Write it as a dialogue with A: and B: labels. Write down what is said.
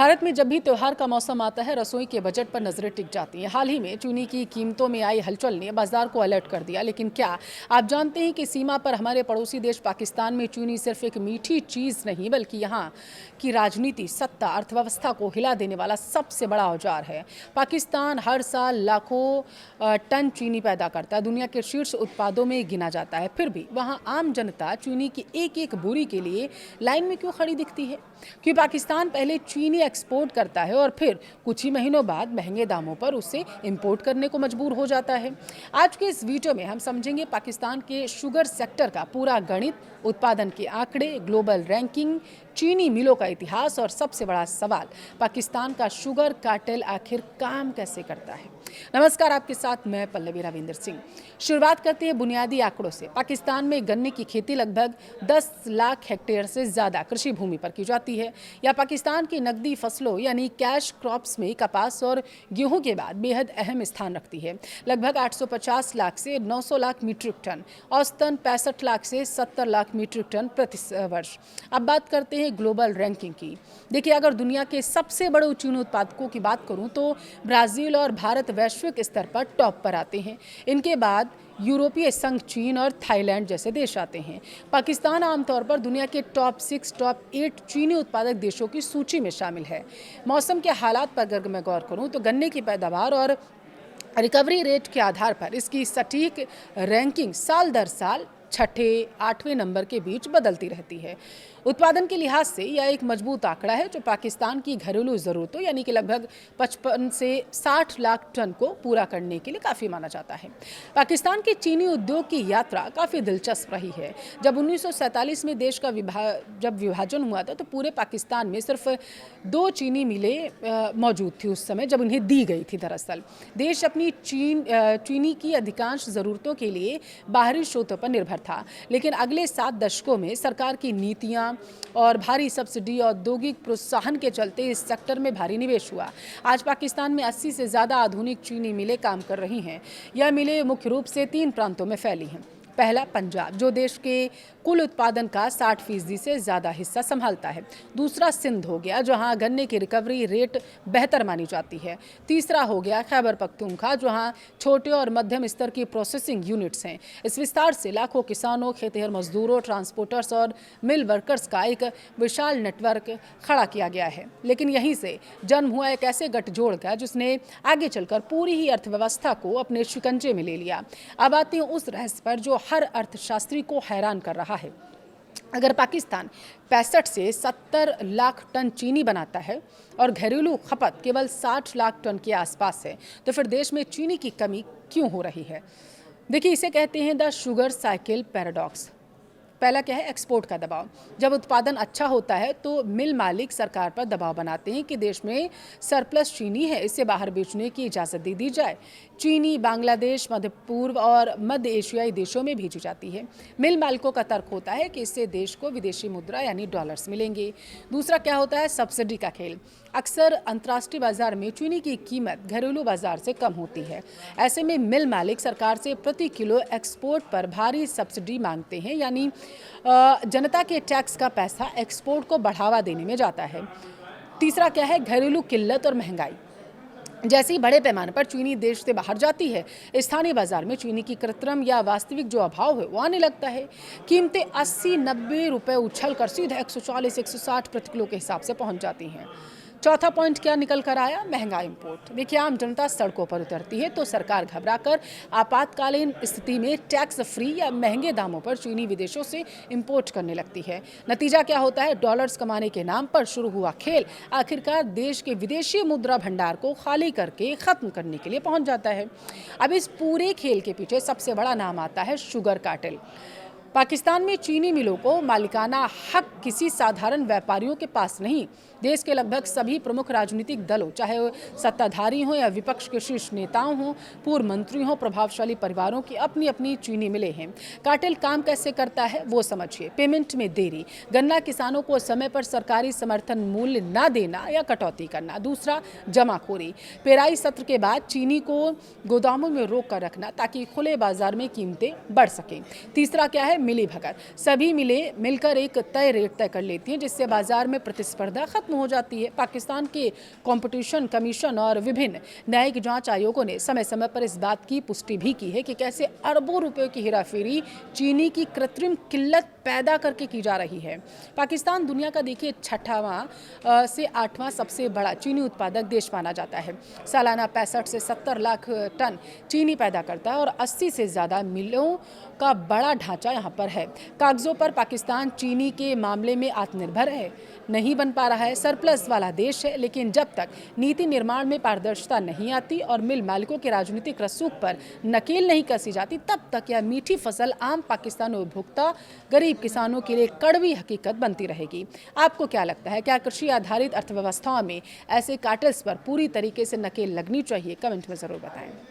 A: भारत में जब भी त्योहार का मौसम आता है, रसोई के बजट पर नजरें टिक जाती हैं। हाल ही में चीनी की कीमतों में आई हलचल ने बाजार को अलर्ट कर दिया। लेकिन क्या आप जानते हैं कि सीमा पर हमारे पड़ोसी देश पाकिस्तान में चीनी सिर्फ एक मीठी चीज नहीं, बल्कि यहाँ की राजनीति, सत्ता, अर्थव्यवस्था को हिला देने वाला सबसे बड़ा औजार है। पाकिस्तान हर साल लाखों टन चीनी पैदा करता है, दुनिया के शीर्ष उत्पादों में गिना जाता है। फिर भी वहाँ आम जनता चीनी की एक एक बोरी के लिए लाइन में क्यों खड़ी दिखती है? क्योंकि पाकिस्तान पहले चीनी एक्सपोर्ट करता है और फिर कुछ ही महीनों बाद महंगे दामों पर उसे इंपोर्ट करने को मजबूर हो जाता है। आज के इस वीडियो में हम समझेंगे पाकिस्तान के शुगर सेक्टर का पूरा गणित, उत्पादन के आंकड़े, ग्लोबल रैंकिंग, चीनी मिलों का इतिहास और सबसे बड़ा सवाल, पाकिस्तान का शुगर कार्टेल आखिर काम कैसे करता है। नमस्कार, आपके साथ मैं पल्लवी रविंदर सिंह। शुरुआत करते हैं बुनियादी आंकड़ों से। पाकिस्तान में गन्ने की खेती लगभग 10 लाख हेक्टेयर से ज़्यादा कृषि भूमि पर की जाती है। यह पाकिस्तान की नकदी फसलों यानी कैश क्रॉप्स में कपास और गेहूं के बाद बेहद अहम स्थान रखती है। लगभग 850 लाख से 900 लाख मीट्रिक टन, औसतन 65 लाख से 70 लाख मीट्रिक टन प्रति वर्ष। अब बात करते हैं ग्लोबल रैंकिंग की। देखिए, अगर दुनिया के सबसे बड़े चीनी उत्पादकों की बात करूं तो ब्राज़ील और भारत वैश्विक स्तर पर टॉप पर आते हैं। इनके बाद यूरोपीय संघ, चीन और थाईलैंड जैसे देश आते हैं। पाकिस्तान आमतौर पर दुनिया के टॉप 6, टॉप 8 चीनी उत्पादक देशों की सूची में शामिल है। मौसम के हालात पर अगर मैं गौर करूं तो गन्ने की पैदावार और रिकवरी रेट के आधार पर इसकी सटीक रैंकिंग साल दर साल 6, 8वें नंबर के बीच बदलती रहती है। उत्पादन के लिहाज से यह एक मजबूत आंकड़ा है जो पाकिस्तान की घरेलू ज़रूरतों यानी कि लगभग 55 से 60 लाख टन को पूरा करने के लिए काफ़ी माना जाता है। पाकिस्तान के चीनी उद्योग की यात्रा काफ़ी दिलचस्प रही है। जब 1947 में देश का जब विभाजन हुआ था तो पूरे पाकिस्तान में सिर्फ 2 चीनी मिलें मौजूद थी उस समय, जब उन्हें दी गई थी। दरअसल देश अपनी चीनी की अधिकांश ज़रूरतों के लिए बाहरी स्रोतों पर निर्भर था। लेकिन अगले 7 दशकों में सरकार की नीतियाँ और भारी सब्सिडी और औद्योगिक प्रोत्साहन के चलते इस सेक्टर में भारी निवेश हुआ। आज पाकिस्तान में 80 से ज़्यादा आधुनिक चीनी मिलें काम कर रही हैं। यह मिलें मुख्य रूप से 3 प्रांतों में फैली हैं। पहला, पंजाब, जो देश के कुल उत्पादन का 60% से ज़्यादा हिस्सा संभालता है। दूसरा, सिंध हो गया, जहां गन्ने की रिकवरी रेट बेहतर मानी जाती है। तीसरा हो गया खैबर पख्तूनख्वा, जहां छोटे और मध्यम स्तर की प्रोसेसिंग यूनिट्स हैं। इस विस्तार से लाखों किसानों, खेतिहर मजदूरों, ट्रांसपोर्टर्स और मिल वर्कर्स का एक विशाल नेटवर्क खड़ा किया गया है। लेकिन यहीं से जन्म हुआ एक ऐसे गठजोड़ का जिसने आगे चलकर पूरी ही अर्थव्यवस्था को अपने शिकंजे में ले लिया। अब आते हैं उस रहस्य पर जो हर अर्थशास्त्री को हैरान कर रहा है। अगर पाकिस्तान 65 से 70 लाख टन चीनी बनाता है और घरेलू खपत केवल 60 लाख टन के आसपास है, तो फिर देश में चीनी की कमी क्यों हो रही है? देखिए, इसे कहते हैं द शुगर साइकिल पैराडॉक्स। पहला क्या है? एक्सपोर्ट का दबाव। जब उत्पादन अच्छा होता है तो मिल मालिक सरकार पर दबाव बनाते हैं कि देश में सरप्लस चीनी है, इसे बाहर बेचने की इजाज़त दे दी जाए। चीनी बांग्लादेश, मध्य पूर्व और मध्य एशियाई देशों में भेजी जाती है। मिल मालिकों का तर्क होता है कि इससे देश को विदेशी मुद्रा यानी डॉलर्स मिलेंगे। दूसरा क्या होता है? सब्सिडी का खेल। अक्सर अंतर्राष्ट्रीय बाजार में चीनी की कीमत घरेलू बाजार से कम होती है। ऐसे में मिल मालिक सरकार से प्रति किलो एक्सपोर्ट पर भारी सब्सिडी मांगते हैं, यानी जनता के टैक्स का पैसा एक्सपोर्ट को बढ़ावा देने में जाता है। तीसरा क्या है? घरेलू किल्लत और महंगाई। जैसे ही बड़े पैमाने पर चीनी देश से बाहर जाती है, स्थानीय बाजार में चीनी की कृत्रिम या वास्तविक जो अभाव है वो आने लगता है। कीमतें 80-90 रुपये उछल कर सीधे 140-160 प्रति किलो के हिसाब से पहुंच जाती हैं। चौथा पॉइंट क्या निकल कर आया? महंगा इंपोर्ट। देखिए, आम जनता सड़कों पर उतरती है तो सरकार घबराकर आपातकालीन स्थिति में टैक्स फ्री या महंगे दामों पर चीनी विदेशों से इंपोर्ट करने लगती है। नतीजा क्या होता है? डॉलर्स कमाने के नाम पर शुरू हुआ खेल आखिरकार देश के विदेशी मुद्रा भंडार को खाली करके खत्म करने के लिए पहुंच जाता है। अब इस पूरे खेल के पीछे सबसे बड़ा नाम आता है शुगर कार्टेल। पाकिस्तान में चीनी मिलों को मालिकाना हक किसी साधारण व्यापारियों के पास नहीं, देश के लगभग सभी प्रमुख राजनीतिक दलों, चाहे सत्ताधारी हों या विपक्ष के शीर्ष नेताओं हों, पूर्व मंत्री हों, प्रभावशाली परिवारों की अपनी अपनी चीनी मिलें हैं। कार्टेल काम कैसे करता है वो समझिए। पेमेंट में देरी, गन्ना किसानों को समय पर सरकारी समर्थन मूल्य न देना या कटौती करना। दूसरा, जमाखोरी, पेराई सत्र के बाद चीनी को गोदामों में रोक कर रखना ताकि खुले बाजार में कीमतें बढ़ सकें। तीसरा क्या है? मिली भगत। सभी मिलें मिलकर एक तय रेट तय कर लेती हैं, जिससे बाजार में प्रतिस्पर्धा खत्म हो जाती है। पाकिस्तान के कंपटीशन कमीशन और विभिन्न न्यायिक जांच आयोगों ने समय समय पर इस बात की पुष्टि भी की है कि कैसे अरबों रुपयों की हेराफेरी चीनी की कृत्रिम किल्लत पैदा करके की जा रही है। पाकिस्तान दुनिया का देखिए 6वां से 8वां सबसे बड़ा चीनी उत्पादक देश माना जाता है। सालाना 65 से 70 लाख टन चीनी पैदा करता है और 80 से ज़्यादा मिलों का बड़ा ढांचा यहाँ पर है। कागजों पर पाकिस्तान चीनी के मामले में आत्मनिर्भर है, नहीं बन पा रहा है, सरप्लस वाला देश है, लेकिन जब तक नीति निर्माण में पारदर्शिता नहीं आती और मिल मालिकों के राजनीतिक रसूख पर नकेल नहीं कसी जाती, तब तक यह मीठी फसल आम पाकिस्तानी उपभोक्ता गरीब किसानों के लिए कड़वी हकीकत बनती रहेगी। आपको क्या लगता है, क्या कृषि आधारित अर्थव्यवस्थाओं में ऐसे कार्टेल्स पर पूरी तरीके से नकेल लगनी चाहिए? कमेंट में ज़रूर बताएं।